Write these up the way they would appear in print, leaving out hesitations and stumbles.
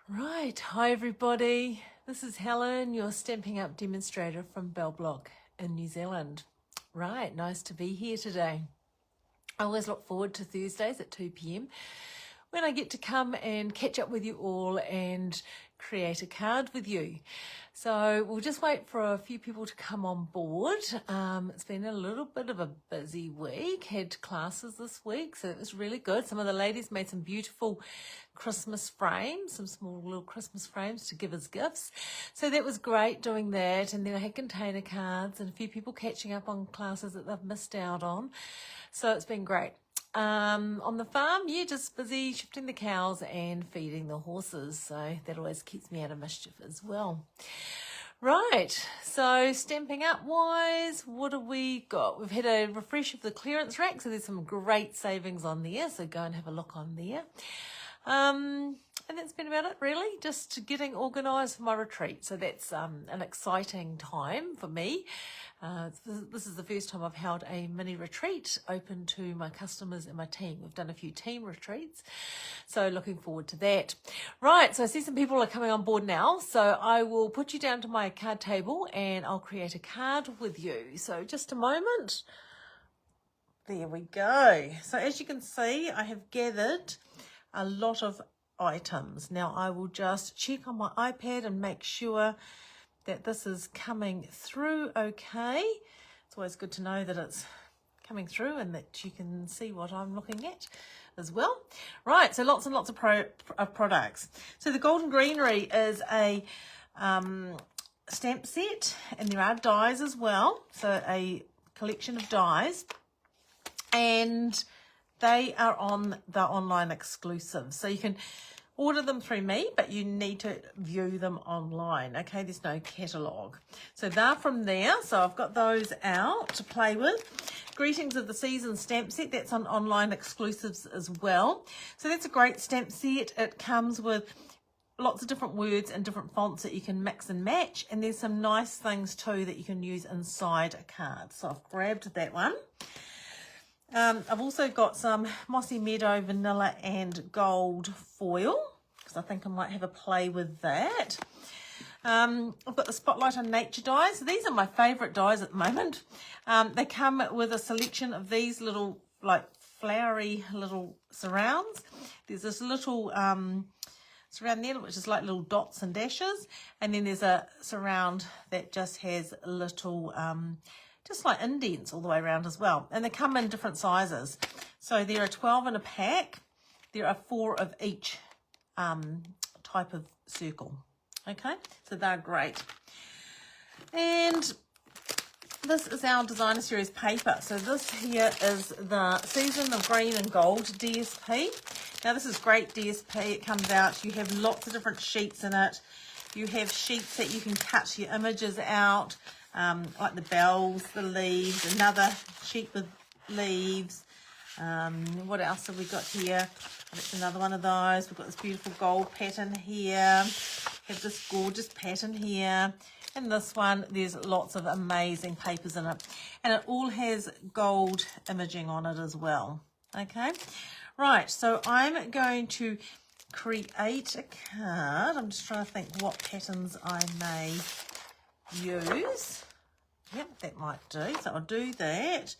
Right, hi everybody. This is Helen, your Stampin' Up demonstrator from Bell Block in New Zealand. Right, nice to be here today. I always look forward to Thursdays at 2 p.m. when I get to come and catch up with you all and create a card with you. So we'll just wait for a few people to come on board. It's been a little bit of a busy week, had classes this week, so it was really good. Some of the ladies made some beautiful Christmas frames, some small little Christmas frames to give as gifts. So that was great doing that. And then I had container cards and a few people catching up on classes that they've missed out on. So it's been great. On the farm, yeah, just busy shifting the cows and feeding the horses. So that always keeps me out of mischief as well. Right, so Stampin' Up wise, what have we got? We've had a refresh of the clearance rack, so there's some great savings on there. So go and have a look on there. And that's been about it really, just getting organised for my retreat. So that's an exciting time for me. This is the first time I've held a mini retreat open to my customers and my team. We've done a few team retreats, so looking forward to that. Right, so I see some people are coming on board now, so I will put you down to my card table and I'll create a card with you. So just a moment. There we go. So as you can see, I have gathered a lot of items. Now I will just check on my iPad and make sure that this is coming through okay. It's always good to know that it's coming through and that you can see what I'm looking at as well. Right, so lots and lots of products. So the Golden Greenery is a stamp set, and there are dies as well. So a collection of dies, and they are on the online exclusive. So you can order them through me, but you need to view them online. Okay, there's no catalogue. So they're from there. So I've got those out to play with. Greetings of the Season stamp set. That's on online exclusives as well. So that's a great stamp set. It comes with lots of different words and different fonts that you can mix and match. And there's some nice things too that you can use inside a card. So I've grabbed that one. I've also got some Mossy Meadow Vanilla and Gold foil, because I think I might have a play with that. I've got the Spotlight on Nature dies. So these are my favourite dies at the moment. They come with a selection of these little, like, flowery little surrounds. There's this little surround there, which is like little dots and dashes. And then there's a surround that just has little just like indents all the way around as well. And they come in different sizes. So there are 12 in a pack. There are 4 of each type of circle. Okay, so they're great. And this is our designer series paper. So this here is the Season of Green and Gold DSP. Now this is great DSP. It comes out, you have lots of different sheets in it. You have sheets that you can cut your images out, like the bells, the leaves, another sheet with leaves. What else have we got here? That's another one of those. We've got this beautiful gold pattern here. Have this gorgeous pattern here. And this one, there's lots of amazing papers in it. And it all has gold imaging on it as well. Okay. Right. So I'm going to create a card. I'm just trying to think what patterns I may use. Yep, that might do. So I'll do that.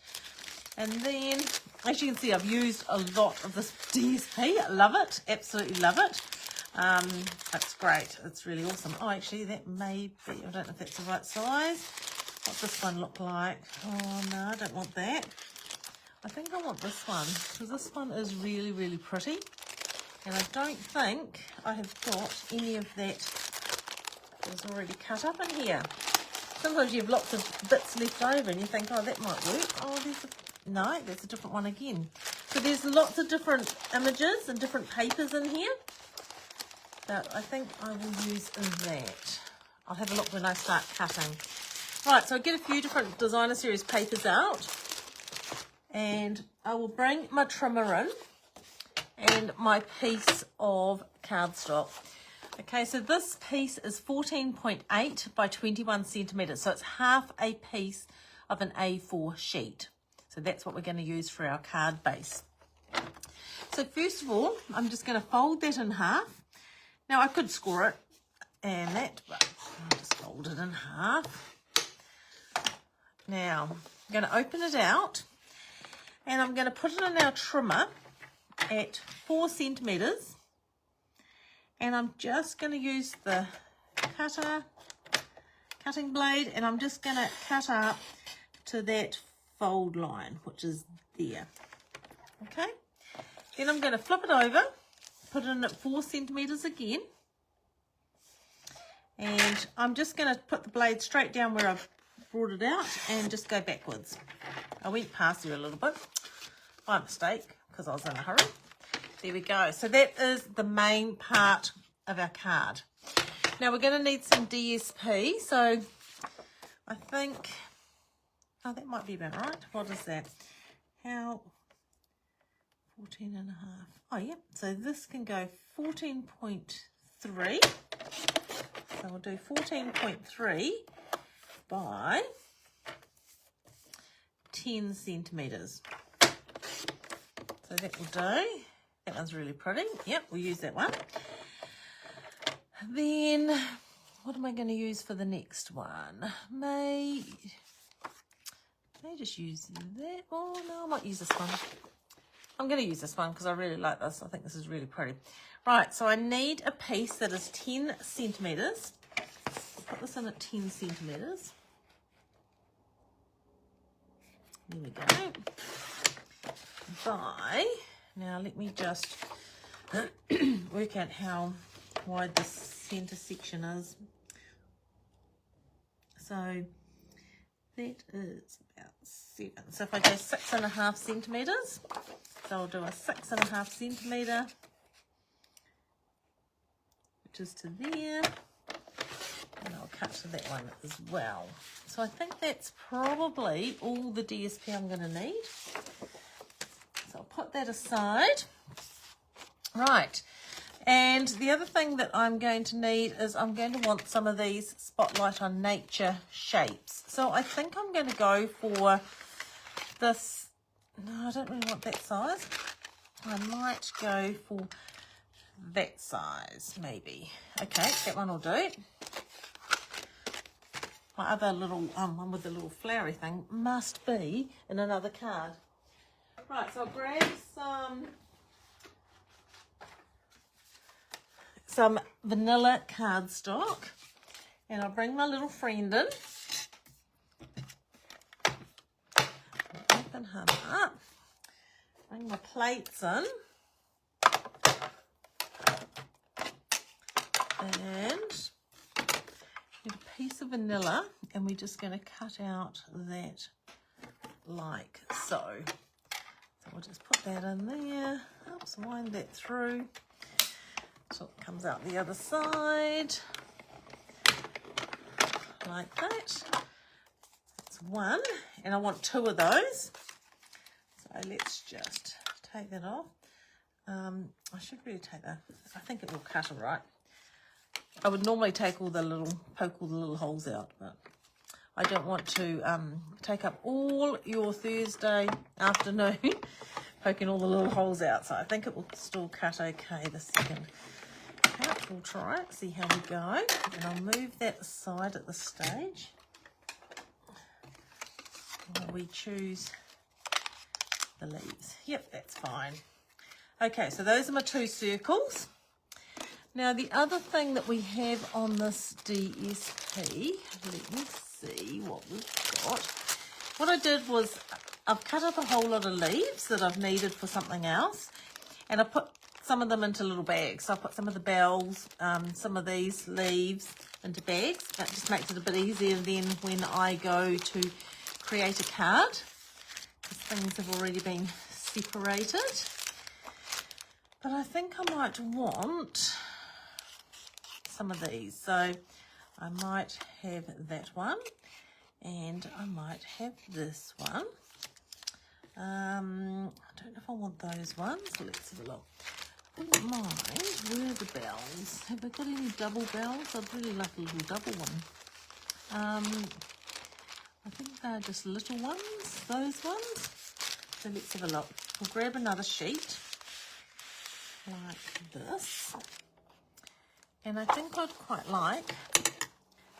And then, as you can see, I've used a lot of this DSP. I love it. Absolutely love it. It's great. It's really awesome. Oh, actually, that may be, I don't know if that's the right size. What's this one look like? Oh, no, I don't want that. I think I want this one, because this one is really, really pretty. And I don't think I have got any of that that's already cut up in here. Sometimes you have lots of bits left over and you think, oh, that might work. Oh, no, that's a different one again. So there's lots of different images and different papers in here. But I think I will use that. I'll have a look when I start cutting. Right, so I get a few different designer series papers out. And I will bring my trimmer in and my piece of cardstock. Okay, so this piece is 14.8 by 21 centimetres. So it's half a piece of an A4 sheet. So that's what we're going to use for our card base. So first of all, I'm just going to fold that in half Now I could score it and that, but I'll just fold it in half. Now I'm going to open it out and I'm going to put it in our trimmer at 4 centimeters, and I'm just going to use the cutting blade, and I'm just going to cut up to that fold line, which is there. Okay, then I'm going to flip it over, put it in at 4 centimeters again, and I'm just going to put the blade straight down where I've brought it out and just go backwards. I went past you a little bit by mistake because I was in a hurry. There we go. So that is the main part of our card. Now we're going to need some DSP. So I think, oh, that might be about right. What is that? How? 14 and a half. Oh, yeah. So this can go 14.3. So we'll do 14.3 by 10 centimeters. So that will do. That one's really pretty. Yep, we'll use that one. Then, what am I going to use for the next one? May just use that. Oh, no, I might use this one. I'm going to use this one because I really like this. I think this is really pretty. Right, so I need a piece that is 10 centimeters. Put this in at 10 centimeters. There we go. By, now let me just work out how wide the center section is. So that is about 7. So if I go 6.5 centimeters, so I'll do a 6.5 centimeter, which is to there, and I'll cut to that one as well. So I think that's probably all the DSP I'm going to need. So I'll put that aside. Right, and the other thing that I'm going to need is I'm going to want some of these Spotlight on Nature shapes. So I think I'm going to go for this. No, I don't really want that size. I might go for that size, maybe. Okay, that one will do. My other little one with the little flowery thing must be in another card. Right, so I'll grab some vanilla cardstock, and I'll bring my little friend in. Open him up. Bring my plates in. And get a piece of vanilla, and we're just going to cut out that like so. So we'll just put that in there. Oops, wind that through so it comes out the other side like that. That's one, and I want 2 of those. So let's just take that off. I should really take that. I think it will cut it right. I would normally take all the little, poke all the little holes out, but I don't want to take up all your Thursday afternoon poking all the little holes out. So I think it will still cut okay the second cut. We'll try it, see how we go. And I'll move that aside at this stage while we choose the leaves. Yep, that's fine. Okay, so those are my 2 circles. Now, the other thing that we have on this DSP, let me see what we've got. What I did was I've cut up a whole lot of leaves that I've needed for something else, and I put some of them into little bags. So I put some of the bells, some of these leaves into bags. That just makes it a bit easier then when I go to create a card, because things have already been separated. But I think I might want some of these, so I might have that one, and I might have this one. I don't know if I want those ones. Let's have a look. I wouldn't mind. Where are the bells? Have I got any double bells? I'd really like a little double one. I think they're just little ones, those ones. So let's have a look. We'll grab another sheet like this. And I think I'd quite like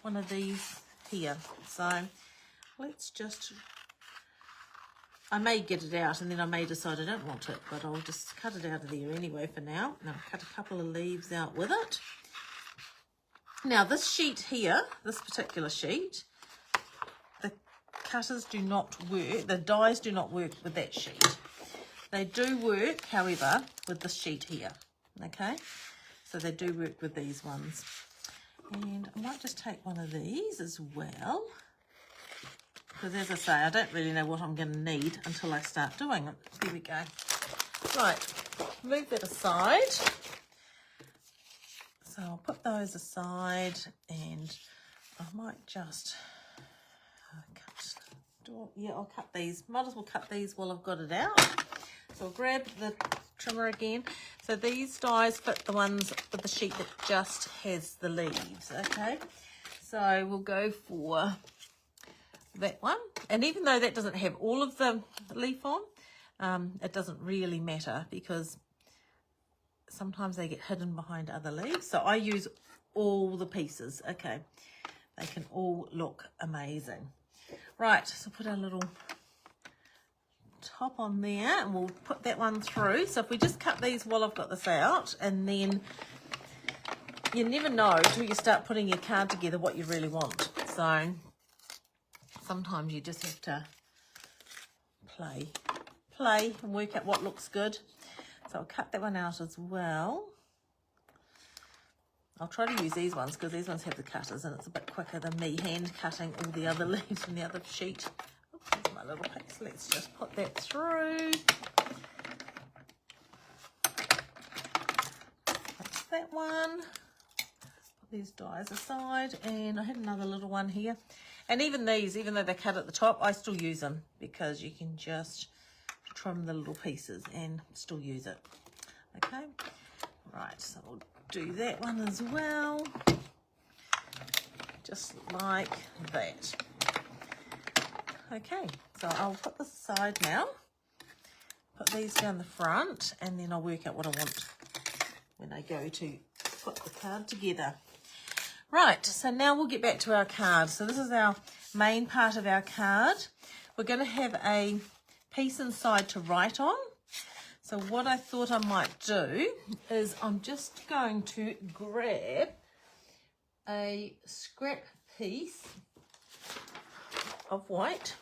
one of these here. So let's just, I may get it out and then I may decide I don't want it, but I'll just cut it out of there anyway for now. And I'll cut a couple of leaves out with it. Now this sheet here, this particular sheet, the cutters do not work, the dies do not work with that sheet. They do work, however, with this sheet here, okay? So they do work with these ones. And I might just take one of these as well. Because as I say, I don't really know what I'm going to need until I start doing it. There we go. Right, move that aside. So I'll put those aside and I might just I'll cut these. Might as well cut these while I've got it out. So I'll grab the trimmer again. So these dies fit the ones with the sheet that just has the leaves, okay? So we'll go for that one. And even though that doesn't have all of the leaf on, it doesn't really matter because sometimes they get hidden behind other leaves. So I use all the pieces, okay? They can all look amazing. Right, so put our little top on there and we'll put that one through. So if we just cut these while I've got this out, and then you never know until you start putting your card together what you really want. So sometimes you just have to play and work out what looks good. So I'll cut that one out as well. I'll try to use these ones because these ones have the cutters and it's a bit quicker than me hand cutting all the other leaves from the other sheet. Oops, there's my little piece. Let's just put that through. That's that one. Put these dies aside, and I had another little one here. And even these, even though they're cut at the top, I still use them because you can just trim the little pieces and still use it. Okay, right, so we'll do that one as well, just like that. Okay, so I'll put this aside now, put these down the front, and then I'll work out what I want when I go to put the card together. Right, so now we'll get back to our card. So this is our main part of our card. We're going to have a piece inside to write on. So what I thought I might do is I'm just going to grab a scrap piece of white.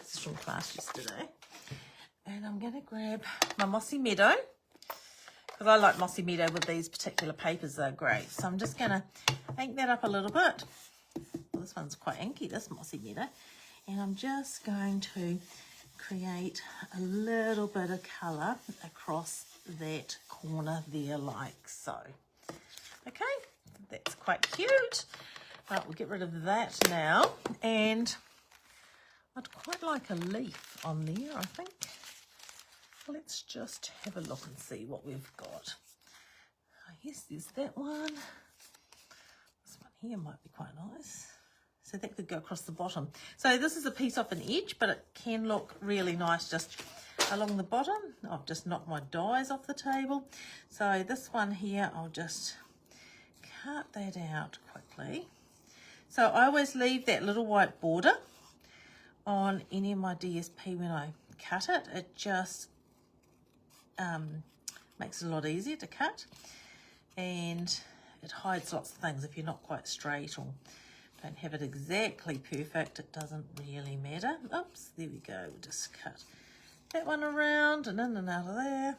This is from class yesterday. And I'm going to grab my Mossy Meadow, because I like Mossy Meadow with these particular papers. They're great. So I'm just going to ink that up a little bit. Well, this one's quite inky, this Mossy Meadow. And I'm just going to create a little bit of colour across that corner there, like so. Okay, that's quite cute. Right, we'll get rid of that now, and I'd quite like a leaf on there, I think. Let's just have a look and see what we've got. Yes, there's that one. This one here might be quite nice. So that could go across the bottom. So this is a piece off an edge, but it can look really nice just along the bottom. I've just knocked my dies off the table. So this one here, I'll just cut that out quickly. So I always leave that little white border on any of my DSP when I cut it. It just makes it a lot easier to cut, and it hides lots of things if you're not quite straight or don't have it exactly perfect. It doesn't really matter. Oops, there we go. We'll just cut that one around and in and out of there.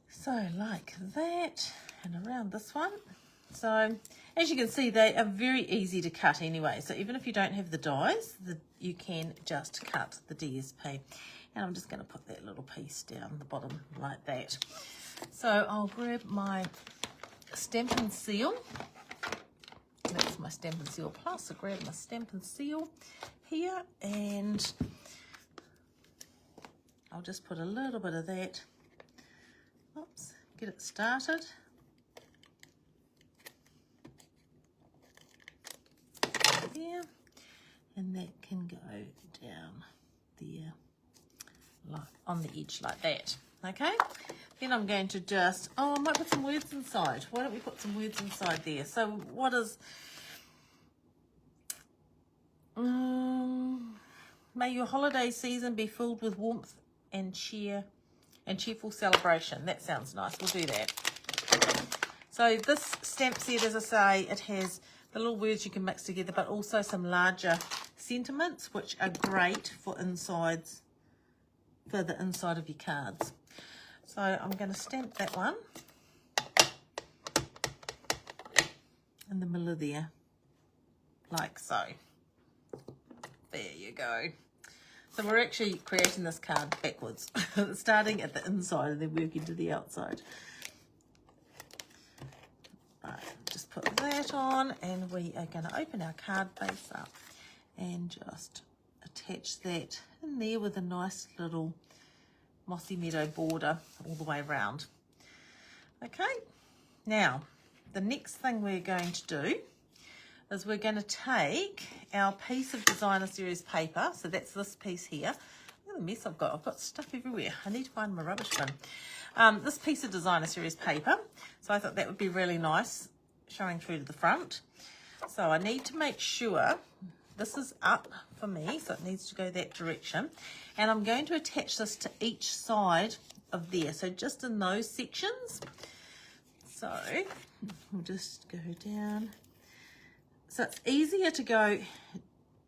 So like that, and around this one. So as you can see, they are very easy to cut anyway. So even if you don't have the dies, you can just cut the DSP. And I'm just going to put that little piece down the bottom like that. So I'll grab my Stampin' Seal. That's my Stampin' Seal Plus. So grab my Stampin' Seal here, and I'll just put a little bit of that. Oops, get it started. There, and that can go down there, like on the edge like that. Okay, Then I'm going to just, I might put some words inside. Why don't we put some words inside there? So what is, may your holiday season be filled with warmth and cheer and cheerful celebration. That sounds nice. We'll do that. So this stamp set, as I say, it has the little words you can mix together, but also some larger sentiments, which are great for insides, for the inside of your cards. So I'm going to stamp that one in the middle of there, like so. There you go. So we're actually creating this card backwards, starting at the inside and then working to the outside. Right, just put that on, and we are going to open our card base up and just attach that in there with a nice little mossy meadow border all the way around. Okay, now the next thing we're going to do is we're going to take our piece of designer series paper. So that's this piece here. Look at the mess I've got. I've got stuff everywhere. I need to find my rubbish bin. This piece of designer series paper. So I thought that would be really nice showing through to the front. So I need to make sure this is up for me. So it needs to go that direction. And I'm going to attach this to each side of there. So just in those sections. So we'll just go down. So it's easier to go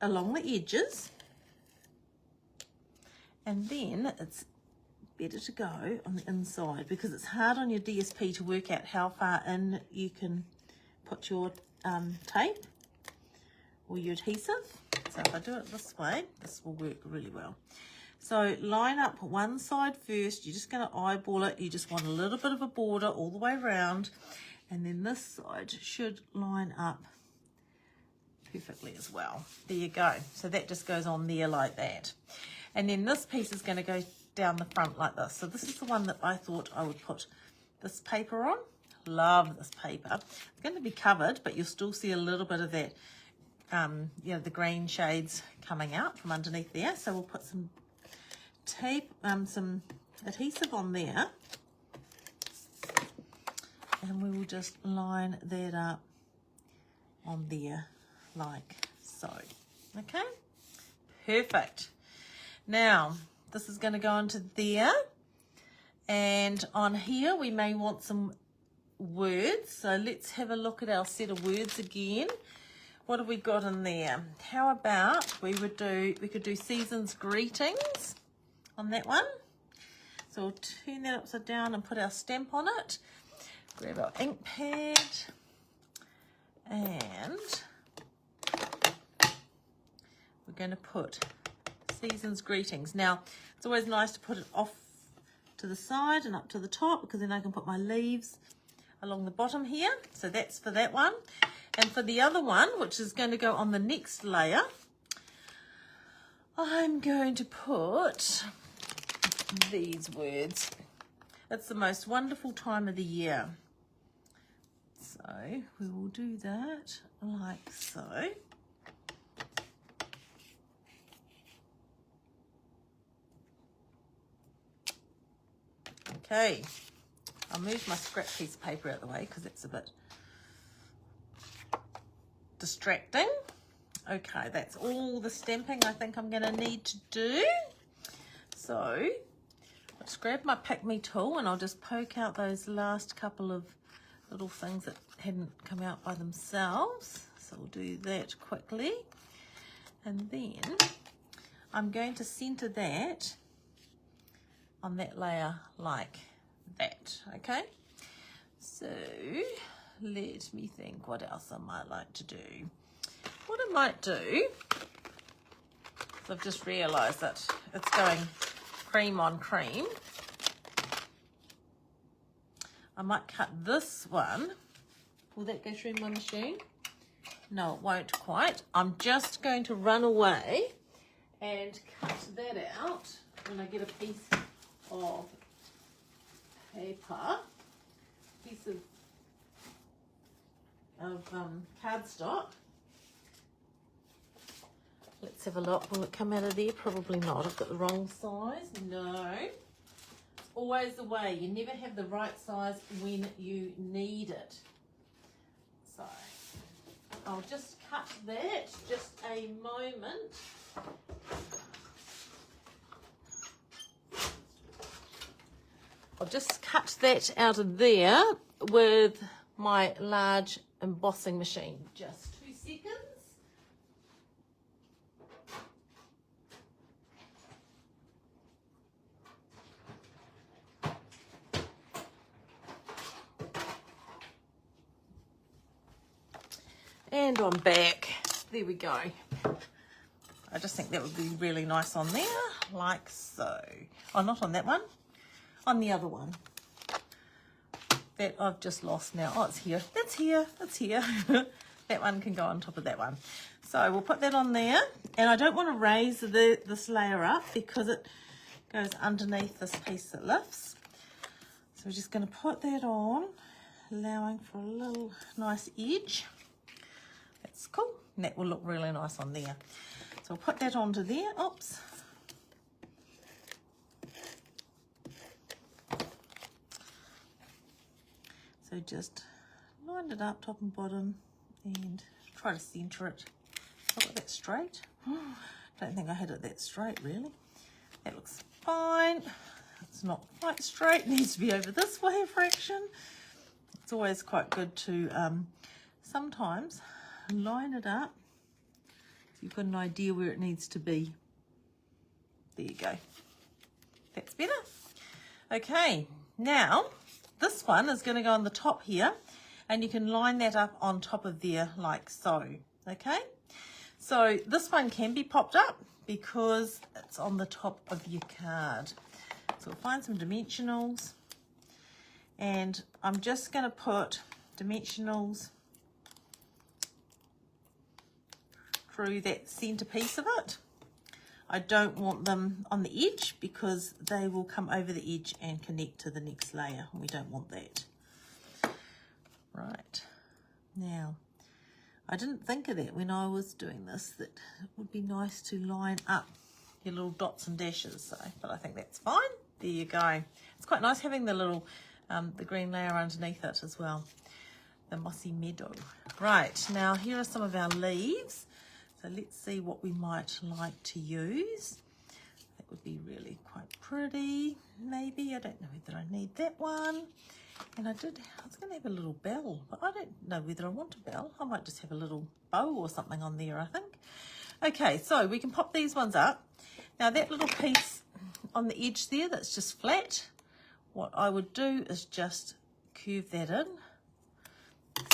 along the edges, and then it's better to go on the inside because it's hard on your DSP to work out how far in you can put your tape or your adhesive. So if I do it this way, this will work really well. So line up one side first. You're just going to eyeball it. You just want a little bit of a border all the way around, and then this side should line up perfectly as well. There you go. So that just goes on there like that. And then this piece is going to go down the front like this. So this is the one that I thought I would put this paper on. Love this paper. It's going to be covered, but you'll still see a little bit of that, you know, the green shades coming out from underneath there. So we'll put some tape, some adhesive on there, and we will just line that up on there like so. Okay, perfect. Now this is going to go into there, and on here we may want some words. So let's have a look at our set of words again. What have we got in there? How about we could do season's greetings on that one. So we'll turn that upside down and put our stamp on it. Grab our ink pad, and we're going to put season's greetings. Now, it's always nice to put it off to the side and up to the top, because then I can put my leaves along the bottom here. So that's for that one. And for the other one, which is going to go on the next layer, I'm going to put these words. It's the most wonderful time of the year. So we will do that like so. Okay, I'll move my scrap piece of paper out of the way because it's a bit distracting. Okay, that's all the stamping I think I'm going to need to do. So let's grab my Pick Me tool and I'll just poke out those last couple of little things that hadn't come out by themselves. So we'll do that quickly. And then I'm going to center that on that layer like that. Okay, so let me think what else I might like to do. What I might do, I've just realized that it's going cream on cream. I might cut this one. Will that go through my machine? No, it won't quite. I'm just going to run away and cut that out when I get a piece of paper, piece of cardstock. Let's have a look. Will it come out of there? Probably not. I've got the wrong size. No. always the way. You never have the right size when you need it. So I'll just cut that, just a moment. I'll just cut that out of there with my large embossing machine. Just 2 seconds. And I'm back. There we go. I just think that would be really nice on there, like so. Oh, not on that one. On the other one. That I've just lost now. Oh, it's here. That's here. That's here. That one can go on top of that one. So we'll put that on there. And I don't want to raise this layer up because it goes underneath this piece that lifts. So we're just going to put that on, allowing for a little nice edge. That's cool. And that will look really nice on there. So I'll put that onto there. Oops. So just line it up top and bottom and try to centre it. Have I got that straight? Don't think I had it that straight really. That looks fine. It's not quite straight. It needs to be over this way a fraction. It's always quite good to sometimes line it up so you've got an idea where it needs to be. There you go. That's better. Okay, now this one is going to go on the top here, and you can line that up on top of there like so. Okay, so this one can be popped up because it's on the top of your card. So we'll find some dimensionals, and I'm just going to put dimensionals through that center piece of it. I don't want them on the edge because they will come over the edge and connect to the next layer. We don't want that. Right, now I didn't think of that when I was doing this, that it would be nice to line up your little dots and dashes, so, but I think that's fine. There you go. It's quite nice having the little the green layer underneath it as well, the mossy meadow. Right, now here are some of our leaves. So let's see what we might like to use. That would be really quite pretty, maybe. I don't know whether I need that one. And I was going to have a little bell, but I don't know whether I want a bell. I might just have a little bow or something on there, I think. Okay, so we can pop these ones up. Now that little piece on the edge there that's just flat, what I would do is just curve that in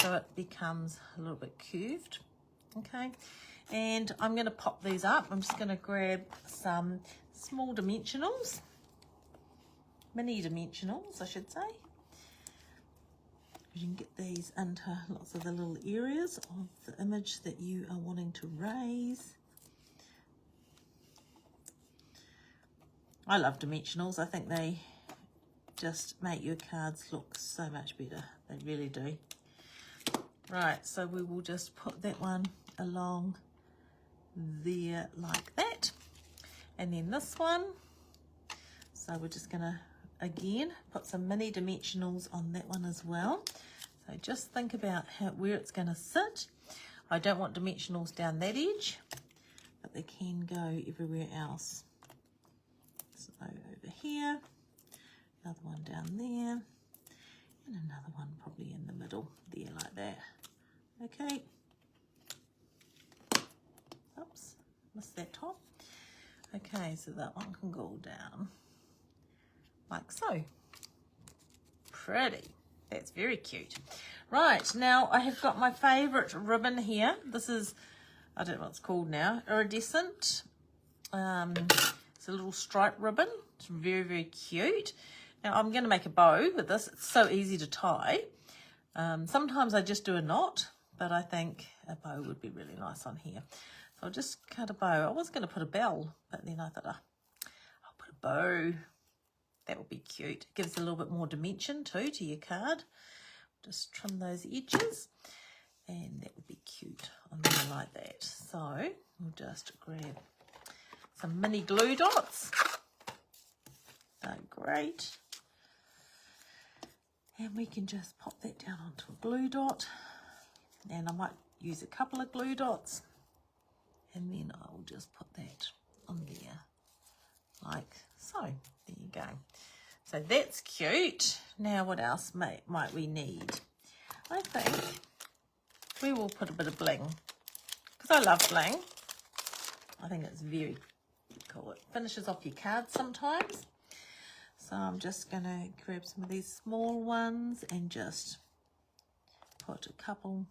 so it becomes a little bit curved. Okay. And I'm going to pop these up. I'm just going to grab some small dimensionals, mini dimensionals, I should say. You can get these into lots of the little areas of the image that you are wanting to raise. I love dimensionals. I think they just make your cards look so much better. They really do. Right, so we will just put that one along there like that, and then this one, so we're just gonna again put some mini dimensionals on that one as well. So just think about where it's going to sit. I don't want dimensionals down that edge, but they can go everywhere else. So over here, another one down there, and another one probably in the middle there like that. Okay. Oops, missed that top. Okay, so that one can go down like so. Pretty. That's very cute. Right, now I have got my favourite ribbon here. This is, I don't know what it's called now, iridescent. It's a little striped ribbon. It's very, very cute. Now I'm going to make a bow with this. It's so easy to tie. Sometimes I just do a knot, but I think a bow would be really nice on here. So I'll just cut a bow. I was going to put a bell, but then I thought, I'll put a bow. That would be cute. It gives a little bit more dimension too to your card. Just trim those edges, and that would be cute on there like that. So we'll just grab some mini glue dots. They're great. And we can just pop that down onto a glue dot. And I might use a couple of glue dots. And then I'll just put that on there, like so. There you go. So that's cute. Now what else might we need? I think we will put a bit of bling, because I love bling. I think it's very cool. It finishes off your cards sometimes. So I'm just going to grab some of these small ones and just put a couple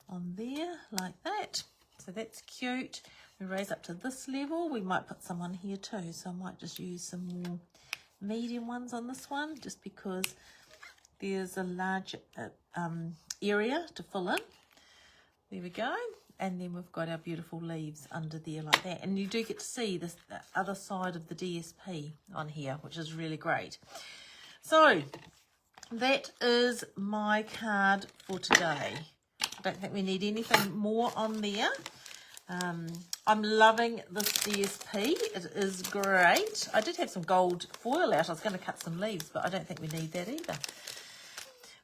on there like that. So that's cute. We raise up to this level. We might put some on here too. So I might just use some more medium ones on this one, just because there's a large area to fill in. There we go. And then we've got our beautiful leaves under there like that. And you do get to see the other side of the DSP on here, which is really great. So that is my card for today. I don't think we need anything more on there. I'm loving this DSP. It is great. I did have some gold foil out. I was going to cut some leaves, but I don't think we need that either.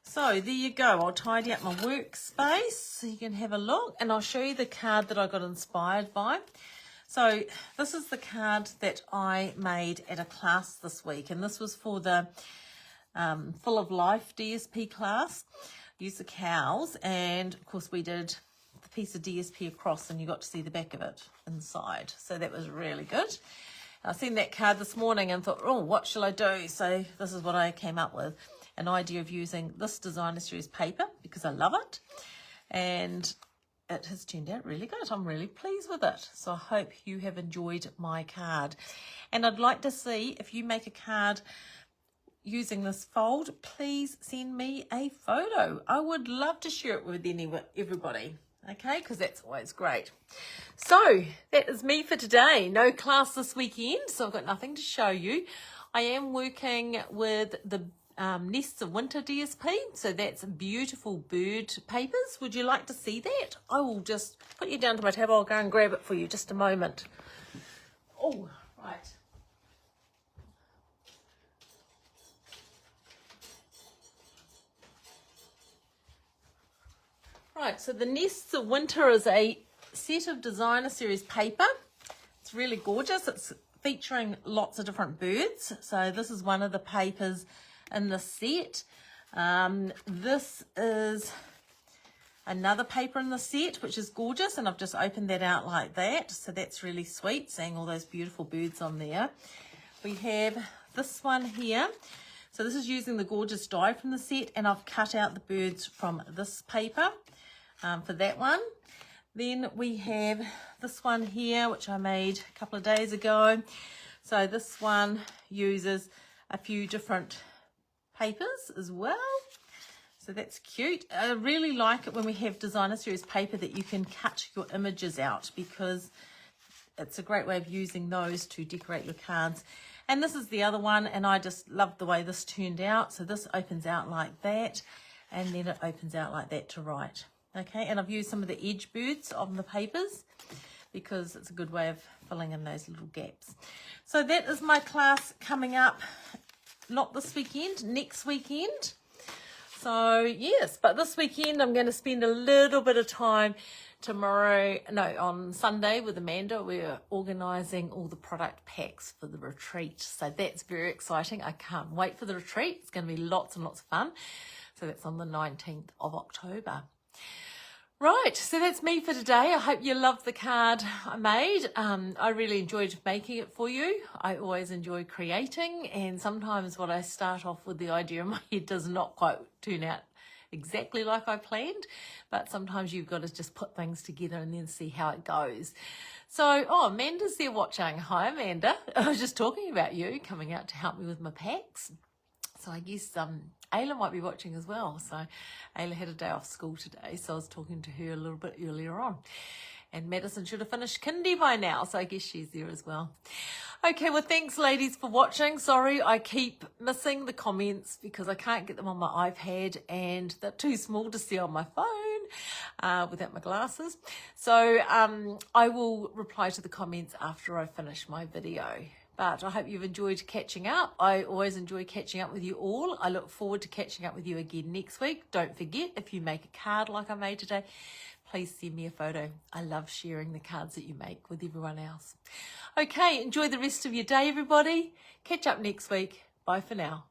So there you go. I'll tidy up my workspace so you can have a look, and I'll show you the card that I got inspired by. So this is the card that I made at a class this week, and this was for the Full of Life DSP class. Used the cows, and of course we did the piece of DSP across, and you got to see the back of it inside. So that was really good. I seen that card this morning and thought, oh, what shall I do? So this is what I came up with. An idea of using this designer series paper because I love it, and it has turned out really good. I'm really pleased with it. So I hope you have enjoyed my card, and I'd like to see if you make a card using this fold. Please send me a photo. I would love to share it with everybody, okay, because that's always great. So that is me for today. No class this weekend, so I've got nothing to show you. I am working with the Nests of Winter DSP, so that's beautiful bird papers. Would you like to see that? I will just put you down to my table. I'll go and grab it for you, just a moment. Oh, right. Right, so the Nests of Winter is a set of designer series paper. It's really gorgeous. It's featuring lots of different birds. So this is one of the papers in the set. This is another paper in the set, which is gorgeous, and I've just opened that out like that. So that's really sweet, seeing all those beautiful birds on there. We have this one here. So this is using the gorgeous die from the set, and I've cut out the birds from this paper for that one. Then we have this one here, which I made a couple of days ago. So this one uses a few different papers as well. So that's cute. I really like it when we have designer series paper that you can cut your images out, because it's a great way of using those to decorate your cards. And this is the other one, and I just love the way this turned out. So this opens out like that, and then it opens out like that to write. Okay, and I've used some of the edge birds on the papers because it's a good way of filling in those little gaps. So that is my class coming up, not this weekend, next weekend. So yes, but this weekend I'm going to spend a little bit of time on Sunday with Amanda. We're organising all the product packs for the retreat. So that's very exciting. I can't wait for the retreat. It's going to be lots and lots of fun. So that's on the 19th of October. Right, so that's me for today. I hope you loved the card I made. I really enjoyed making it for you. I always enjoy creating, and sometimes what I start off with the idea in my head does not quite turn out exactly like I planned, but sometimes you've got to just put things together and then see how it goes. So, Amanda's there watching. Hi, Amanda. I was just talking about you coming out to help me with my packs. So I guess Ayla might be watching as well. So Ayla had a day off school today, so I was talking to her a little bit earlier on. And Madison should have finished kindy by now, so I guess she's there as well. Okay, well, thanks, ladies, for watching. Sorry, I keep missing the comments because I can't get them on my iPad, and they're too small to see on my phone without my glasses. So I will reply to the comments after I finish my video. But I hope you've enjoyed catching up. I always enjoy catching up with you all. I look forward to catching up with you again next week. Don't forget, if you make a card like I made today, please send me a photo. I love sharing the cards that you make with everyone else. Okay, enjoy the rest of your day, everybody. Catch up next week. Bye for now.